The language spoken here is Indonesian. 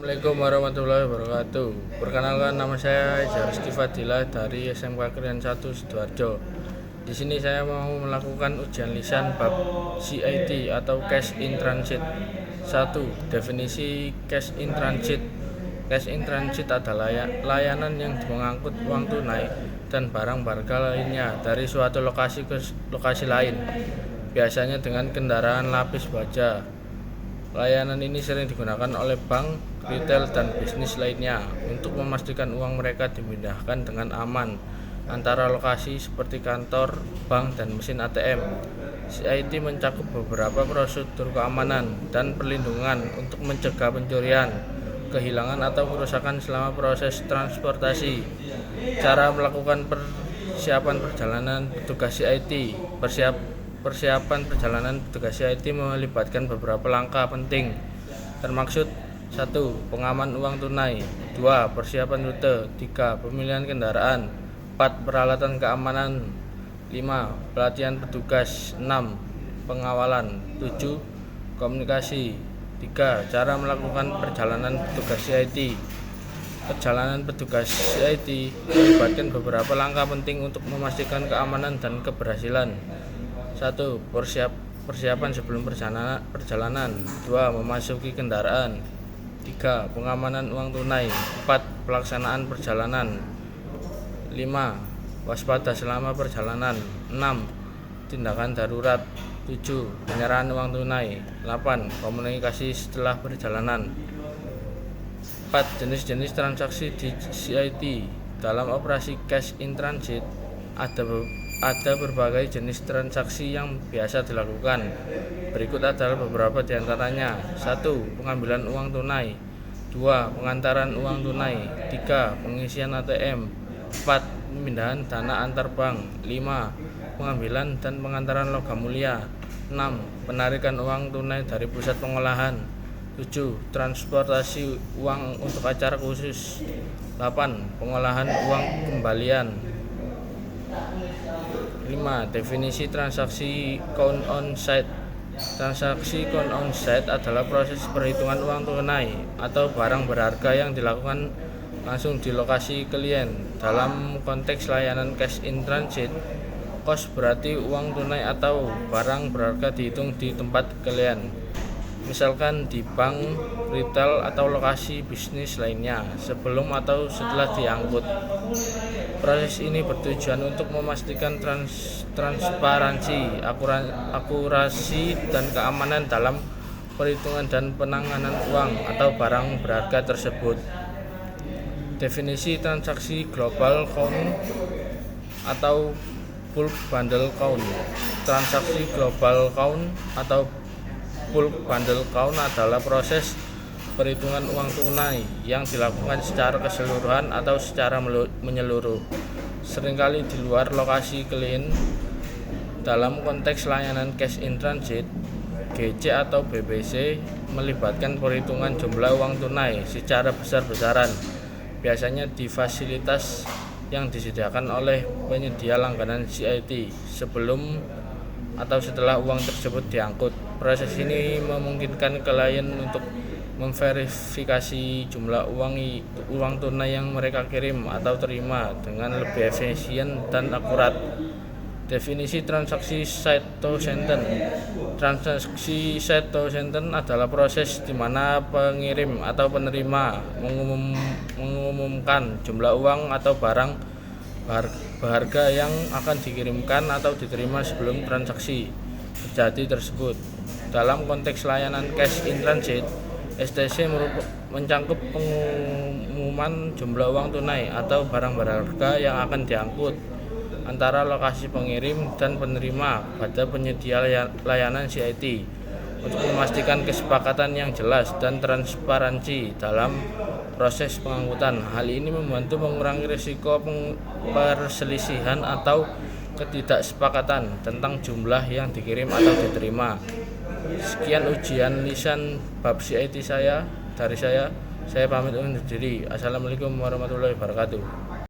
Assalamualaikum warahmatullahi wabarakatuh. Perkenalkan, nama saya Rizky Fadilah dari SMK Krian 1 Sidoarjo. Di sini saya mau melakukan ujian lisan bab CIT atau Cash in Transit. 1. Definisi Cash in Transit. Cash in Transit adalah layanan yang mengangkut uang tunai dan barang berharga lainnya dari suatu lokasi ke lokasi lain, biasanya dengan kendaraan lapis baja. Layanan ini sering digunakan oleh bank, retail, dan bisnis lainnya untuk memastikan uang mereka dipindahkan dengan aman antara lokasi seperti kantor, bank, dan mesin ATM. CIT mencakup beberapa prosedur keamanan dan perlindungan untuk mencegah pencurian, kehilangan, atau kerusakan selama proses transportasi. Cara melakukan persiapan perjalanan petugas CIT. Persiapan perjalanan petugas CIT melibatkan beberapa langkah penting, termaksud 1. Pengaman uang tunai, 2. Persiapan rute, 3. Pemilihan kendaraan, 4. Peralatan keamanan, 5. Pelatihan petugas, 6. Pengawalan, 7. Komunikasi, 3. Cara melakukan perjalanan petugas CIT. Perjalanan petugas CIT melibatkan beberapa langkah penting untuk memastikan keamanan dan keberhasilan. 1. Persiapan sebelum perjalanan, 2. Memasuki kendaraan, 3. Pengamanan uang tunai, 4. Pelaksanaan perjalanan, 5. Waspada selama perjalanan, 6. Tindakan darurat, 7. Penyerahan uang tunai, 8. Komunikasi setelah perjalanan. 4. Jenis-jenis transaksi di CIT. Dalam operasi Cash in Transit ada berbagai jenis transaksi yang biasa dilakukan. Berikut adalah beberapa di antaranya. 1. Pengambilan uang tunai, 2. Pengantaran uang tunai, 3. Pengisian ATM, 4. Pemindahan dana antar bank, 5. Pengambilan dan pengantaran logam mulia, 6. Penarikan uang tunai dari pusat pengolahan, 7. Transportasi uang untuk acara khusus, 8. Pengolahan uang kembalian. 5. Definisi transaksi count on site. Transaksi count on site adalah proses perhitungan uang tunai atau barang berharga yang dilakukan langsung di lokasi klien. Dalam konteks layanan cash in transit, cost berarti uang tunai atau barang berharga dihitung di tempat klien, misalkan di bank, retail, atau lokasi bisnis lainnya, sebelum atau setelah diangkut. Proses ini bertujuan untuk memastikan transparansi, akurasi, dan keamanan dalam perhitungan dan penanganan uang atau barang berharga tersebut. Definisi transaksi global count atau bulk bundle count. Transaksi global count atau bulk bundle count adalah proses perhitungan uang tunai yang dilakukan secara keseluruhan atau secara menyeluruh, seringkali di luar lokasi klien. Dalam konteks layanan cash in transit, GC atau BBC melibatkan perhitungan jumlah uang tunai secara besar-besaran, biasanya di fasilitas yang disediakan oleh penyedia langganan CIT sebelum atau setelah uang tersebut diangkut. Proses ini memungkinkan klien untuk memverifikasi jumlah uang tunai yang mereka kirim atau terima dengan lebih efisien dan akurat. Definisi transaksi site to sentence. Transaksi site to sentence adalah proses di mana pengirim atau penerima mengumumkan jumlah uang atau barang berharga yang akan dikirimkan atau diterima sebelum transaksi terjadi tersebut. Dalam konteks layanan cash in transit, STC mencakup pengumuman jumlah uang tunai atau barang berharga yang akan diangkut antara lokasi pengirim dan penerima pada penyedia layanan CIT untuk memastikan kesepakatan yang jelas dan transparansi dalam proses pengangkutan. Hal ini membantu mengurangi risiko perselisihan atau ketidaksepakatan tentang jumlah yang dikirim atau diterima. Sekian ujian lisan bab CIT dari saya pamit undur diri. Assalamualaikum warahmatullahi wabarakatuh.